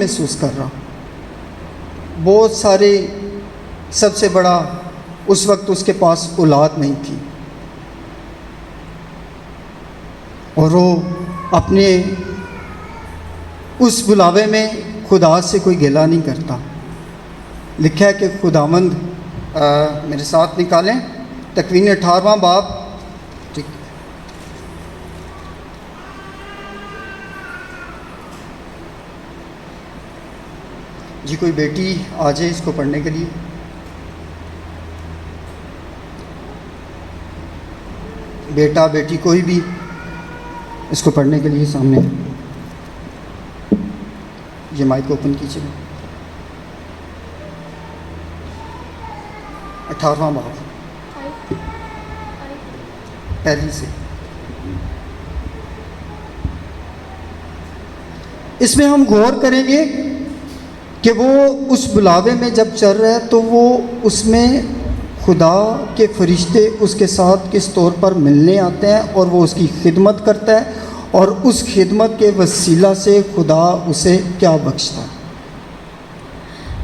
محسوس کر رہا. بہت سارے، سب سے بڑا اس وقت اس کے پاس اولاد نہیں تھی، اور وہ اپنے اس بلاوے میں خدا سے کوئی گلہ نہیں کرتا. لکھا ہے کہ خداوند، میرے ساتھ نکالیں تکوین 18واں باب. ٹھیک، جی کوئی بیٹی آ جائے اس کو پڑھنے کے لیے. بیٹا بیٹی کوئی بھی اس کو پڑھنے کے لیے سامنے. یہ مائک کو اوپن کیجیے. 18واں باب پہلی سے. اس میں ہم غور کریں گے کہ وہ اس بلاوے میں جب چل رہا ہے تو وہ اس میں خدا کے فرشتے اس کے ساتھ کس طور پر ملنے آتے ہیں اور وہ اس کی خدمت کرتا ہے، اور اس خدمت کے وسیلہ سے خدا اسے کیا بخشتا ہے.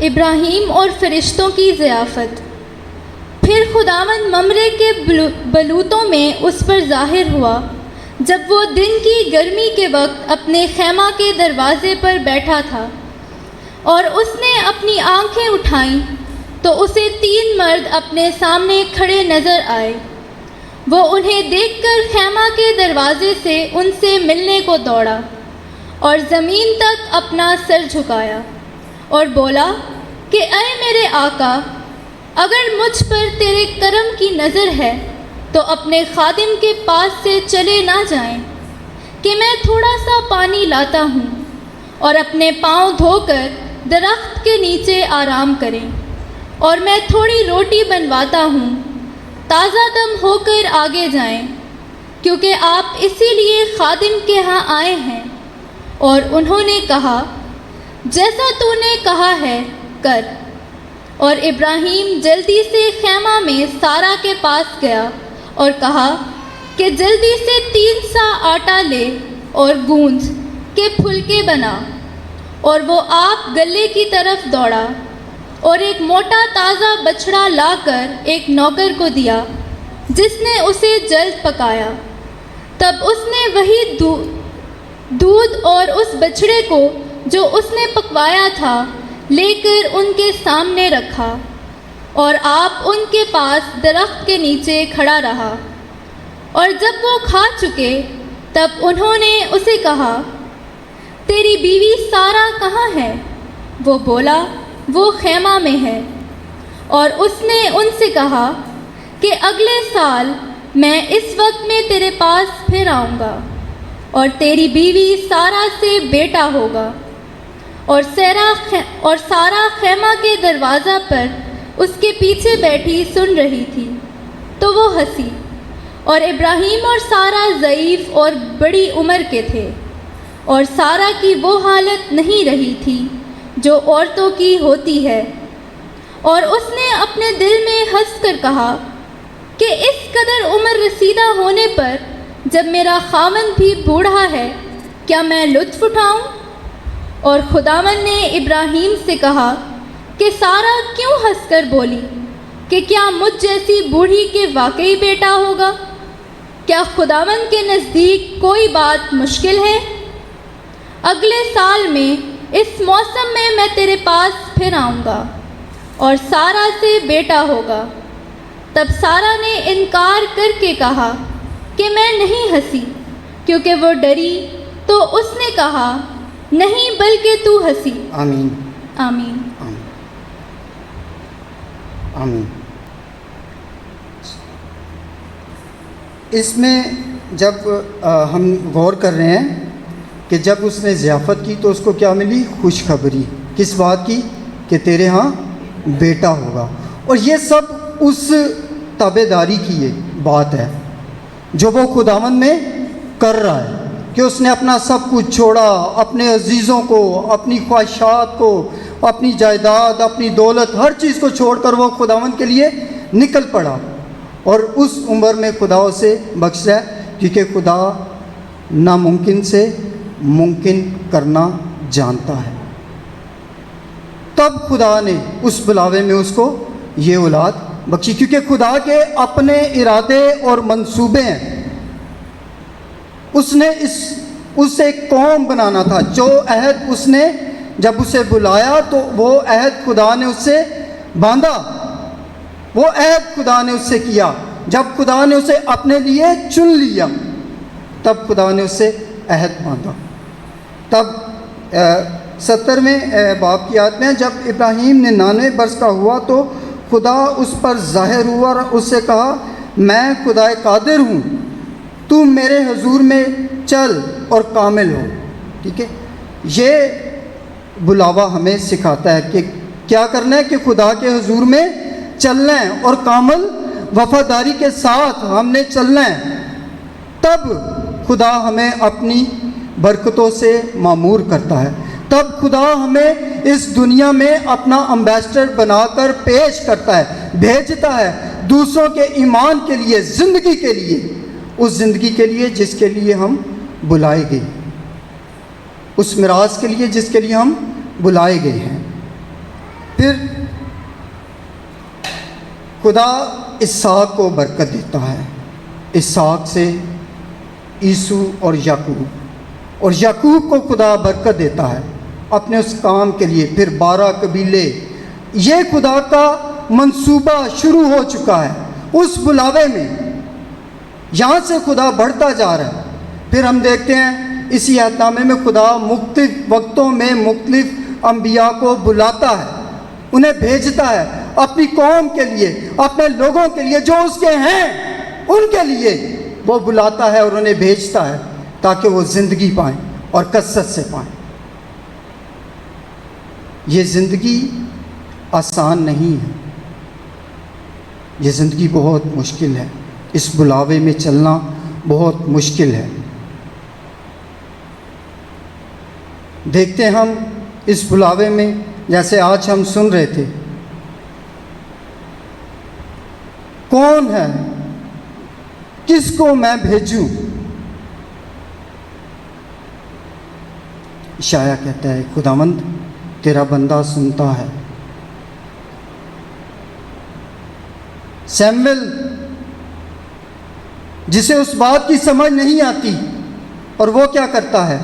ابراہیم اور فرشتوں کی ضیافت. پھر خداوند ممرے کے بلوتوں میں اس پر ظاہر ہوا جب وہ دن کی گرمی کے وقت اپنے خیمہ کے دروازے پر بیٹھا تھا، اور اس نے اپنی آنکھیں اٹھائیں تو اسے 3 مرد اپنے سامنے کھڑے نظر آئے. وہ انہیں دیکھ کر خیمہ کے دروازے سے ان سے ملنے کو دوڑا اور زمین تک اپنا سر جھکایا اور بولا کہ اے میرے آقا، اگر مجھ پر تیرے کرم کی نظر ہے تو اپنے خادم کے پاس سے چلے نہ جائیں کہ میں تھوڑا سا پانی لاتا ہوں اور اپنے پاؤں دھو کر درخت کے نیچے آرام کریں، اور میں تھوڑی روٹی بنواتا ہوں، تازہ دم ہو کر آگے جائیں، کیونکہ آپ اسی لیے خادم کے ہاں آئے ہیں. اور انہوں نے کہا، جیسا تو نے کہا ہے کر. اور ابراہیم جلدی سے خیمہ میں سارا کے پاس گیا اور کہا کہ جلدی سے 3 سا آٹا لے اور گوندھ کے پھلکے بنا. اور وہ آپ گلے کی طرف دوڑا اور ایک موٹا تازہ بچڑا لا کر ایک نوکر کو دیا، جس نے اسے جلد پکایا. تب اس نے وہی دودھ اور اس بچڑے کو جو اس نے پکوایا تھا لے کر ان کے سامنے رکھا، اور آپ ان کے پاس درخت کے نیچے کھڑا رہا. اور جب وہ کھا چکے تب انہوں نے اسے کہا، تیری بیوی سارا کہاں ہے؟ وہ بولا، وہ خیمہ میں ہے. اور اس نے ان سے کہا کہ اگلے سال میں اس وقت میں تیرے پاس پھر آؤں گا، اور تیری بیوی سارا سے بیٹا ہوگا. اور سارا خیمہ کے دروازہ پر اس کے پیچھے بیٹھی سن رہی تھی، تو وہ ہنسی. اور ابراہیم اور سارا ضعیف اور بڑی عمر کے تھے، اور سارا کی وہ حالت نہیں رہی تھی جو عورتوں کی ہوتی ہے. اور اس نے اپنے دل میں ہنس کر کہا کہ اس قدر عمر رسیدہ ہونے پر جب میرا خاوند بھی بوڑھا ہے، کیا میں لطف اٹھاؤں؟ اور خداوند نے ابراہیم سے کہا کہ سارا کیوں ہنس کر بولی کہ کیا مجھ جیسی بوڑھی کے واقعی بیٹا ہوگا؟ کیا خداوند کے نزدیک کوئی بات مشکل ہے؟ اگلے سال میں اس موسم میں تیرے پاس پھر آؤں گا اور سارا سے بیٹا ہوگا. تب سارا نے انکار کر کے کہا کہ میں نہیں ہنسی، کیونکہ وہ ڈری. تو اس نے کہا، نہیں بلکہ تو ہنسی. آمین آمین. آمین. اس میں جب ہم غور کر رہے ہیں کہ جب اس نے ضیافت کی تو اس کو کیا ملی؟ خوشخبری. کس بات کی؟ کہ تیرے ہاں بیٹا ہوگا. اور یہ سب اس تابع داری کی یہ بات ہے جو وہ خداوند میں کر رہا ہے، کہ اس نے اپنا سب کچھ چھوڑا، اپنے عزیزوں کو، اپنی خواہشات کو، اپنی جائیداد، اپنی دولت، ہر چیز کو چھوڑ کر وہ خداوند کے لیے نکل پڑا. اور اس عمر میں خدا اسے بخش ہے، کیونکہ خدا ناممکن سے ممکن کرنا جانتا ہے. تب خدا نے اس بلاوے میں اس کو یہ اولاد بخشی، کیونکہ خدا کے اپنے ارادے اور منصوبے ہیں۔ اس نے اسے ایک قوم بنانا تھا۔ جو عہد اس نے جب اسے بلایا تو وہ عہد خدا نے اس سے باندھا، وہ عہد خدا نے اس سے کیا۔ جب خدا نے اسے اپنے لیے چن لیا تب خدا نے اس سے عہد باندھا۔ تب 70ویں باب کی آیت میں، جب ابراہیم 99 برس کا ہوا تو خدا اس پر ظاہر ہوا اور اس سے کہا، میں خدا قادر ہوں، تو میرے حضور میں چل اور کامل ہو۔ ٹھیک ہے، یہ بلاوا ہمیں سکھاتا ہے کہ کیا کرنا ہے، کہ خدا کے حضور میں چلنا ہے اور کامل وفاداری کے ساتھ ہم نے چلنا ہے۔ تب خدا ہمیں اپنی برکتوں سے معمور کرتا ہے، تب خدا ہمیں اس دنیا میں اپنا امبیسڈر بنا کر پیش کرتا ہے، بھیجتا ہے دوسروں کے ایمان کے لیے، زندگی کے لیے، اس زندگی کے لیے جس کے لیے ہم بلائے گئے، اس میراث کے لیے جس کے لیے ہم بلائے گئے ہیں۔ پھر خدا اسحاق کو برکت دیتا ہے، اسحاق سے عیسو اور یعقوب کو خدا برکت دیتا ہے اپنے اس کام کے لیے۔ پھر 12 قبیلے، یہ خدا کا منصوبہ شروع ہو چکا ہے اس بلاوے میں، یہاں سے خدا بڑھتا جا رہا ہے۔ پھر ہم دیکھتے ہیں اسی عہد نامے میں خدا مختلف وقتوں میں مختلف انبیاء کو بلاتا ہے، انہیں بھیجتا ہے اپنی قوم کے لیے، اپنے لوگوں کے لیے جو اس کے ہیں، ان کے لیے وہ بلاتا ہے اور انہیں بھیجتا ہے تاکہ وہ زندگی پائیں اور کثرت سے پائیں۔ یہ زندگی آسان نہیں ہے، یہ زندگی بہت مشکل ہے، اس بلاوے میں چلنا بہت مشکل ہے۔ دیکھتے ہیں ہم اس بلاوے میں، جیسے آج ہم سن رہے تھے، کون ہے، کس کو میں بھیجوں؟ عیسایا کہتا ہے، خداوند تیرا بندہ سنتا ہے۔ سیمویل جسے اس بات کی سمجھ نہیں آتی، اور وہ کیا کرتا ہے؟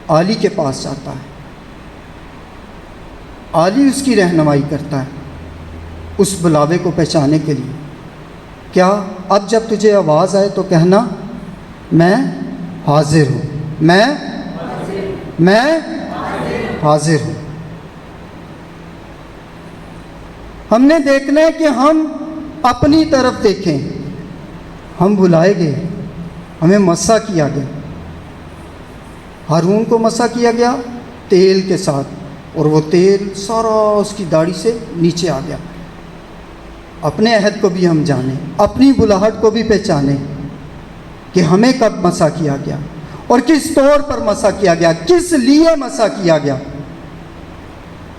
عالی کے پاس جاتا ہے، عالی اس کی رہنمائی کرتا ہے اس بلاوے کو پہچانے کے لیے۔ کیا اب جب تجھے آواز آئے تو کہنا، میں حاضر ہوں، میں حاضر ہوں۔ ہم نے دیکھنا ہے کہ ہم اپنی طرف دیکھیں، ہم بلائے گئے، ہمیں مسح کیا گیا، ہارون کو مسح کیا گیا تیل کے ساتھ، اور وہ تیل سارا اس کی داڑھی سے نیچے آ گیا۔ اپنے عہد کو بھی ہم جانیں، اپنی بلاہٹ کو بھی پہچانیں کہ ہمیں کب مسح کیا گیا اور کس طور پر مسح کیا گیا، کس لیے مسح کیا گیا۔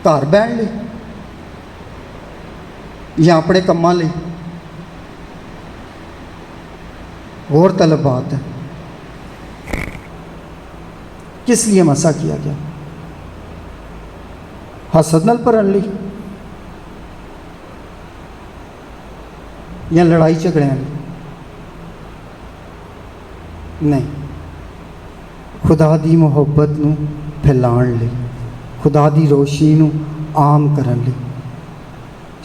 گھر بہن لے یا اپنے کماں لے؟ غور طلب بات ہے، کس لیے مسح کیا گیا؟ حسد نال بھرن لی یا لڑائی جھگڑیاں لی؟ نہیں، خدا دی محبت نو پھیلان لئی، خدا دی روشنی نو عام کرن لئی،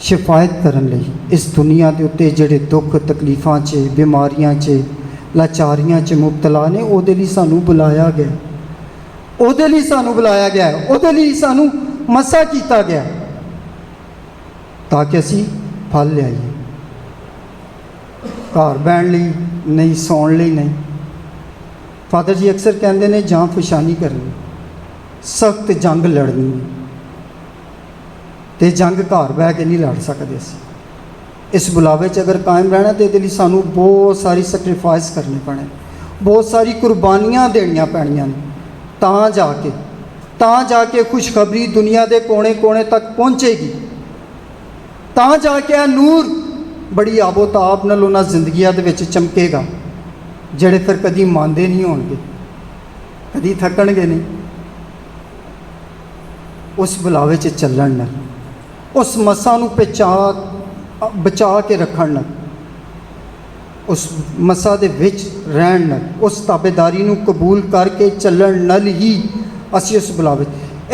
شفایت کرن لئی۔ اس دنیا دے اتے جڑے دکھ تکلیفاں چ، بیماریاں چ، لاچاریاں چ مبتلا نے، او دے لئی سانو بلایا گیا، او دے لئی سانو بلایا گیا ہے، او دے لئی سانو مسح کیتا گیا تاکہ اسی پھل لیائیے۔ گھر بہن لئی نہیں، سون لئی نہیں۔ فادر جی اکثر کہندے نے جان فشانی کرنی، سخت جنگ لڑنی، تے جنگ گھر بہ کے نہیں لڑ سکتے اسی۔ اس بلاوے چ اگر قائم رہنا تو یہ سانو بہت ساری سیکریفائس کرنے پڑنے، بہت ساری قربانیاں دینیاں پڑنیاں تاں جا کے خوشخبری دنیا دے کونے کونے تک پہنچے گی، تاں جا کے نور بڑی آب و تاب نال انہاں زندگیاں دے وچ چمکے گا، جڑے پھر کدی ماندے نہیں ہون گے، کدی تھکن گے نہیں۔ اس ਬੁਲਾਵੇ 'ਚ ਚੱਲਣ ਨਾਲ, ਉਸ ਮਸਾਂ ਨੂੰ ਬਚਾ ਕੇ ਰੱਖਣ ਨਾਲ, ਉਸ ਮਸਾਂ ਦੇ ਵਿੱਚ ਰਹਿਣ ਨਾਲ, ਉਸ ਤਾਬੇਦਾਰੀ ਨੂੰ ਕਬੂਲ ਕਰਕੇ ਚੱਲਣ ਨਾਲ ਹੀ ਅਸੀਂ ਉਸ ਬੁਲਾਵੇ,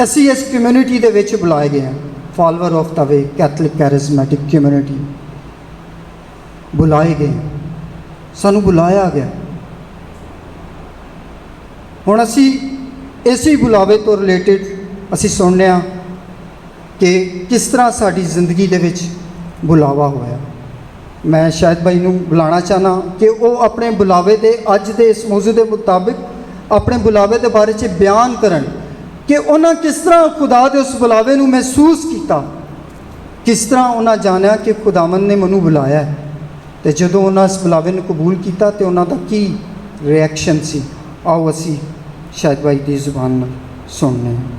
ਅਸੀਂ ਇਸ ਕਮਿਊਨਿਟੀ ਦੇ ਵਿੱਚ ਬੁਲਾਏ ਗਏ ਹਾਂ। Follower of the way Catholic charismatic community ਬੁਲਾਏ ਗਏ, ਸਾਨੂੰ ਬੁਲਾਇਆ ਗਿਆ। ਹੁਣ ਅਸੀਂ ਇਸੇ ਬੁਲਾਵੇ ਤੋਂ ਰਿਲੇਟਡ ਅਸੀਂ ਸੁਣਦੇ ਹਾਂ ਕਿ ਕਿਸ ਤਰ੍ਹਾਂ ਸਾਡੀ ਜ਼ਿੰਦਗੀ ਦੇ ਵਿੱਚ ਬੁਲਾਵਾ ਹੋਇਆ। ਮੈਂ ਸ਼ਾਇਦ ਭਾਈ ਨੂੰ ਬੁਲਾਉਣਾ ਚਾਹਨਾ ਕਿ ਉਹ ਆਪਣੇ ਬੁਲਾਵੇ ਦੇ ਅੱਜ ਦੇ ਇਸ ਮੌਜੂ ਦੇ ਮੁਤਾਬਿਕ ਆਪਣੇ ਬੁਲਾਵੇ ਦੇ ਬਾਰੇ 'ਚ ਬਿਆਨ ਕਰਨ ਕਿ ਉਹਨਾਂ ਕਿਸ ਤਰ੍ਹਾਂ ਖੁਦਾ ਦੇ ਉਸ ਬੁਲਾਵੇ ਨੂੰ ਮਹਿਸੂਸ ਕੀਤਾ, ਕਿਸ ਤਰ੍ਹਾਂ ਉਹਨਾਂ ਜਾਣਿਆ ਕਿ ਖੁਦਾਵੰਦ ਨੇ ਮੈਨੂੰ ਬੁਲਾਇਆ ਹੈ, ਅਤੇ ਜਦੋਂ ਉਹਨਾਂ ਇਸ ਬੁਲਾਵੇ ਨੂੰ ਕਬੂਲ ਕੀਤਾ ਤਾਂ ਉਹਨਾਂ ਦਾ ਕੀ ਰਿਐਕਸ਼ਨ ਸੀ। ਆਓ ਅਸੀਂ ਸ਼ਾਇਦ ਭਾਈ ਦੀ ਜ਼ੁਬਾਨ ਨਾਲ ਸੁਣਨੇ ਹਾਂ।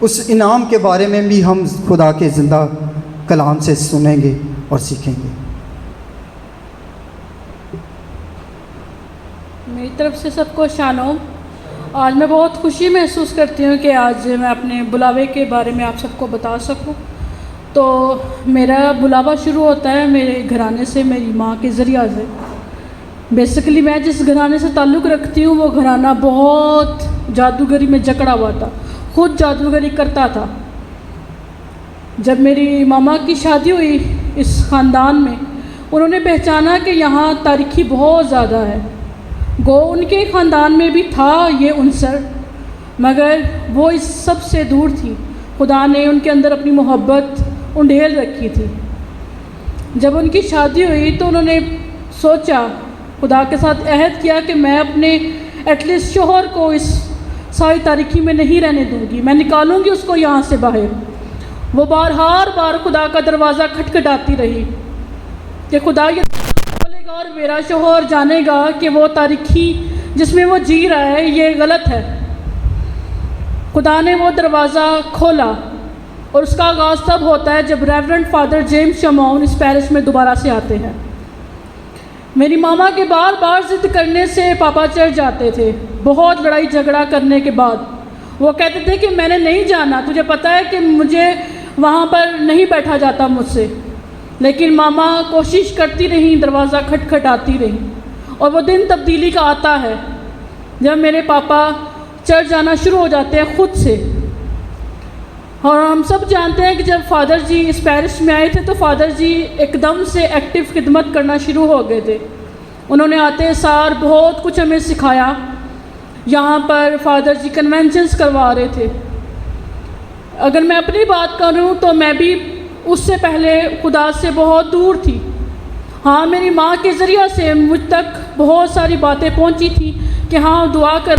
اس انعام کے بارے میں بھی ہم خدا کے زندہ کلام سے سنیں گے اور سیکھیں گے۔ میری طرف سے سب کو شالوم۔ آج میں بہت خوشی محسوس کرتی ہوں کہ آج میں اپنے بلاوے کے بارے میں آپ سب کو بتا سکوں۔ تو میرا بلاوا شروع ہوتا ہے میرے گھرانے سے، میری ماں کے ذریعہ سے۔ بیسیکلی میں جس گھرانے سے تعلق رکھتی ہوں وہ گھرانہ بہت جادوگری میں جکڑا ہوا تھا، خود جادوگری کرتا تھا۔ جب میری ماما کی شادی ہوئی اس خاندان میں، انہوں نے پہچانا کہ یہاں تاریکی بہت زیادہ ہے۔ گو ان کے خاندان میں بھی تھا یہ عنصر، مگر وہ اس سب سے دور تھی۔ خدا نے ان کے اندر اپنی محبت انڈھیل رکھی تھی۔ جب ان کی شادی ہوئی تو انہوں نے سوچا، خدا کے ساتھ عہد کیا کہ میں اپنے ایٹ لیسٹ شوہر کو اس ساری تاریکی میں نہیں رہنے دوں گی، میں نکالوں گی اس کو یہاں سے باہر۔ وہ ہر بار خدا کا دروازہ کھٹکھٹاتی رہی کہ خدا یہ کھولے گا اور میرا شوہر جانے گا کہ وہ تاریکی جس میں وہ جی رہا ہے یہ غلط ہے۔ خدا نے وہ دروازہ کھولا، اور اس کا آغاز تب ہوتا ہے جب ریورنڈ فادر جیمز شمعون اس پیرش میں دوبارہ سے آتے ہیں۔ میری ماما کے بار بار ضد کرنے سے پاپا چڑھ جاتے تھے۔ بہت لڑائی جھگڑا کرنے کے بعد وہ کہتے تھے کہ میں نے نہیں جانا، تجھے پتہ ہے کہ مجھے وہاں پر نہیں بیٹھا جاتا مجھ سے۔ لیکن ماما کوشش کرتی رہیں، دروازہ کھٹکھٹاتی رہیں۔ اور وہ دن تبدیلی کا آتا ہے جب میرے پاپا چڑھ جانا شروع ہو جاتے ہیں خود سے۔ اور ہم سب جانتے ہیں کہ جب فادر جی اس پیرش میں آئے تھے تو فادر جی ایک دم سے ایکٹیو خدمت کرنا شروع ہو گئے تھے۔ انہوں نے آتے سار بہت کچھ ہمیں سکھایا۔ یہاں پر فادر جی کنونشنز کروا رہے تھے۔ اگر میں اپنی بات کروں تو میں بھی اس سے پہلے خدا سے بہت دور تھی۔ ہاں، میری ماں کے ذریعہ سے مجھ تک بہت ساری باتیں پہنچی تھیں کہ ہاں دعا کر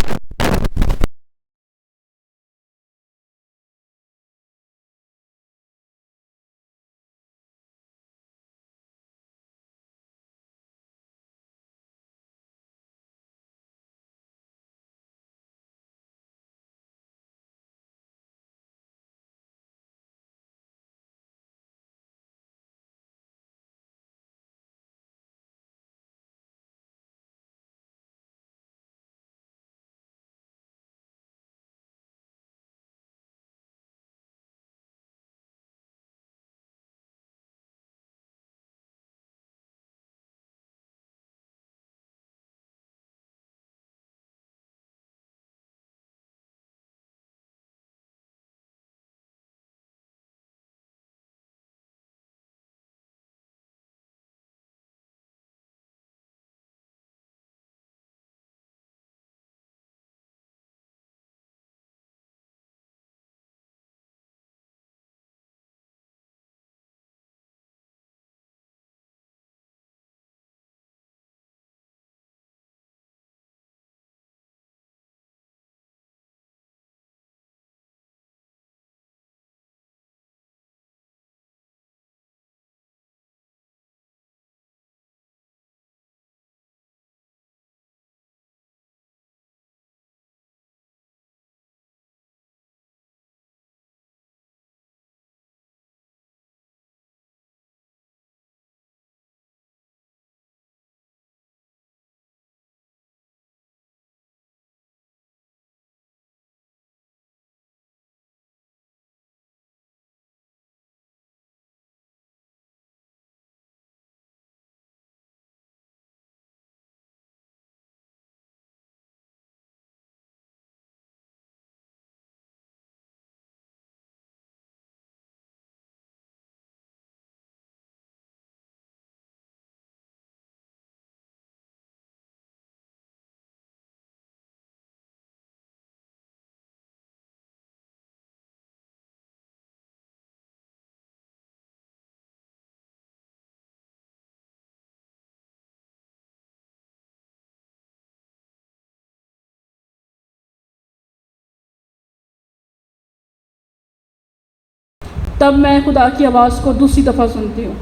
تب میں خدا کی آواز کو دوسری دفعہ سنتی ہوں۔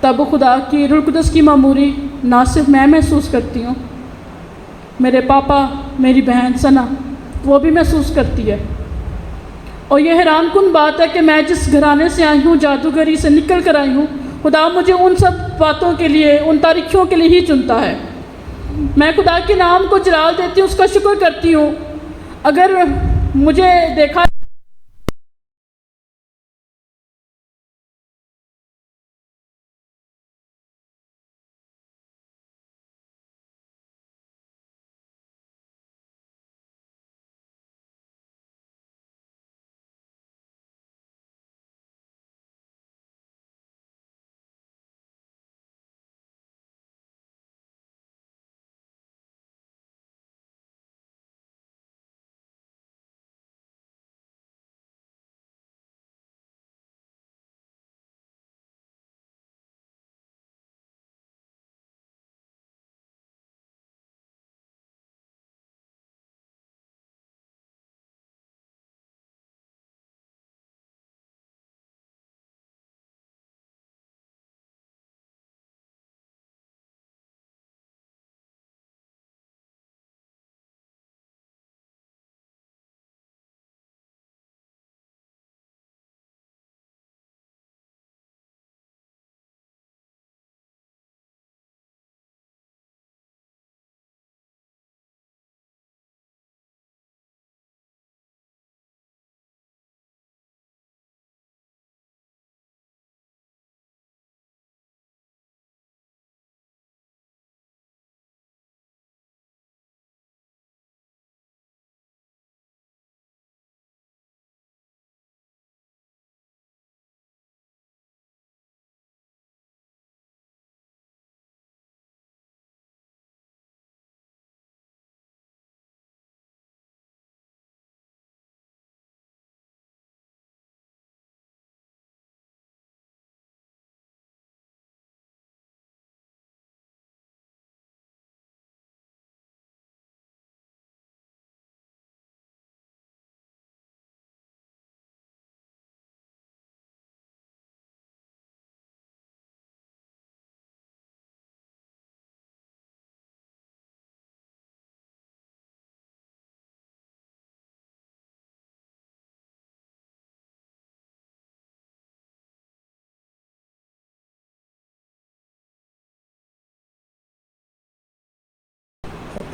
تب خدا کی روح القدس کی معموری نہ صرف میں محسوس کرتی ہوں، میرے پاپا، میری بہن ثنا وہ بھی محسوس کرتی ہے۔ اور یہ حیران کن بات ہے کہ میں جس گھرانے سے آئی ہوں، جادوگری سے نکل کر آئی ہوں، خدا مجھے ان سب باتوں کے لیے، ان تاریخیوں کے لیے ہی چنتا ہے۔ میں خدا کے نام کو جلال دیتی ہوں، اس کا شکر کرتی ہوں۔ اگر مجھے دیکھا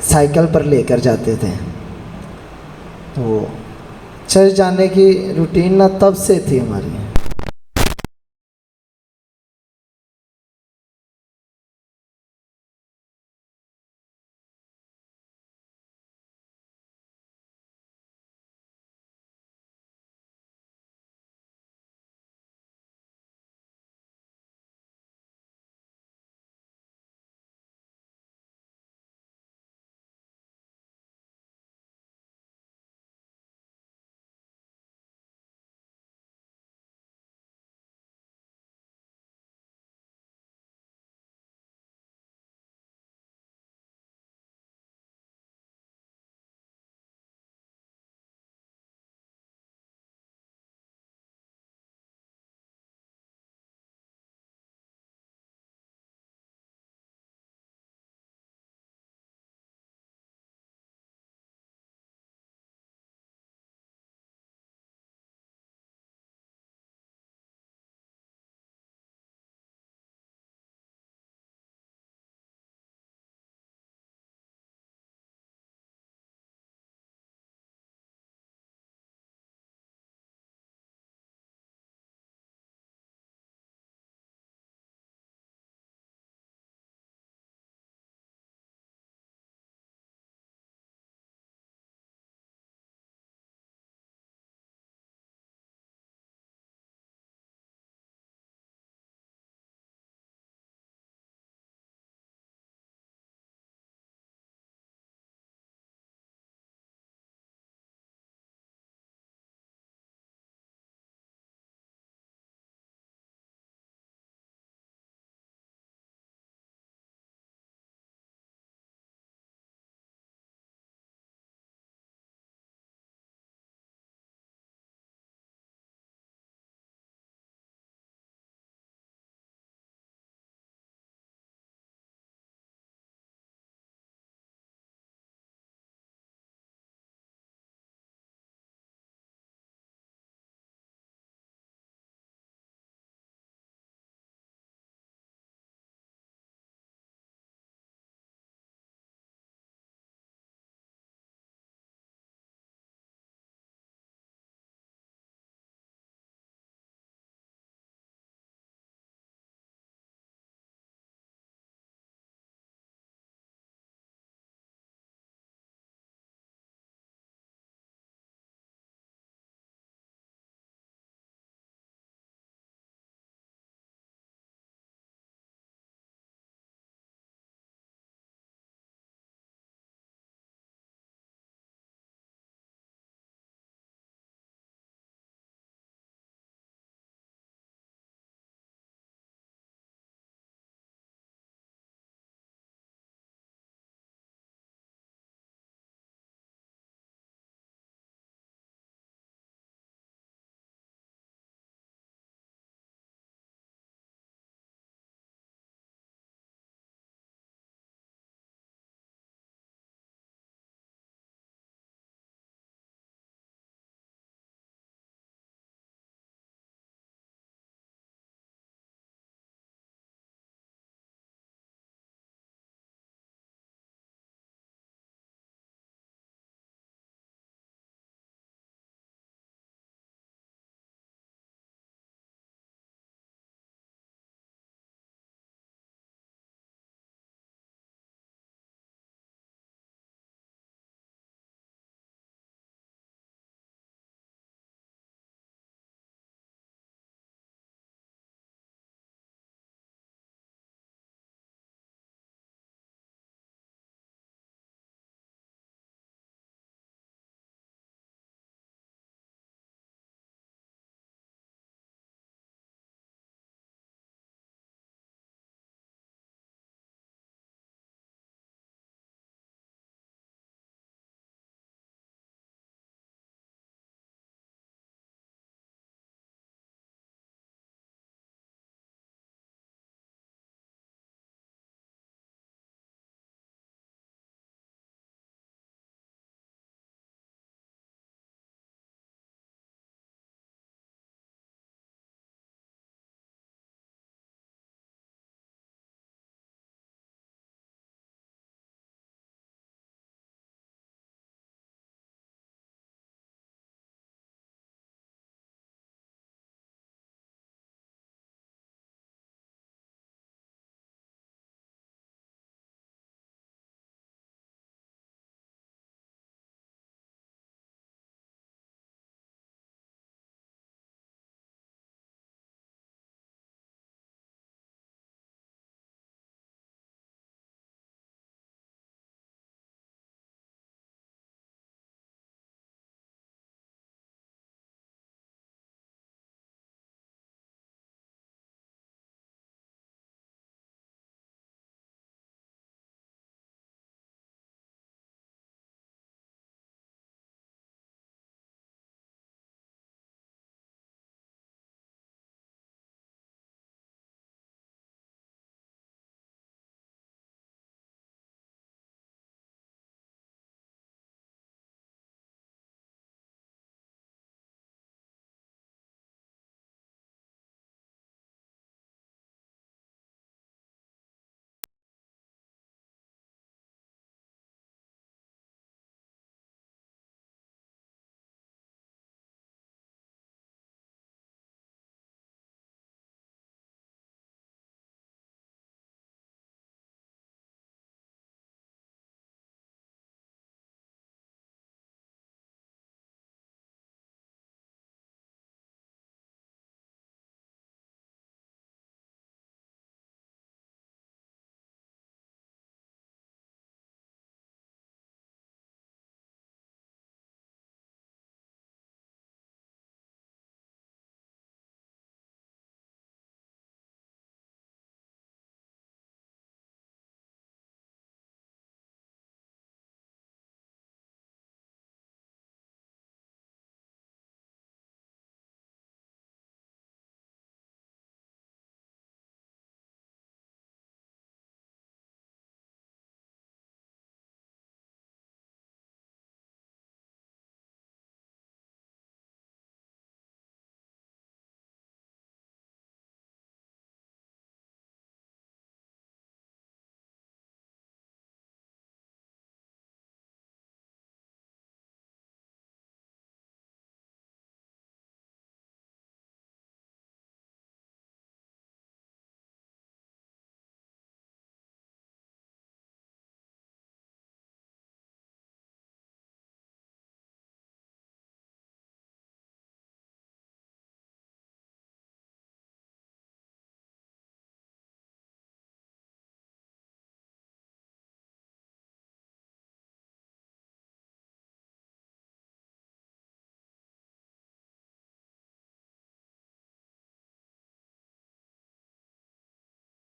سائیکل پر لے کر جاتے تھے، تو چرچ جانے کی روٹین نہ تب سے تھی ہماری،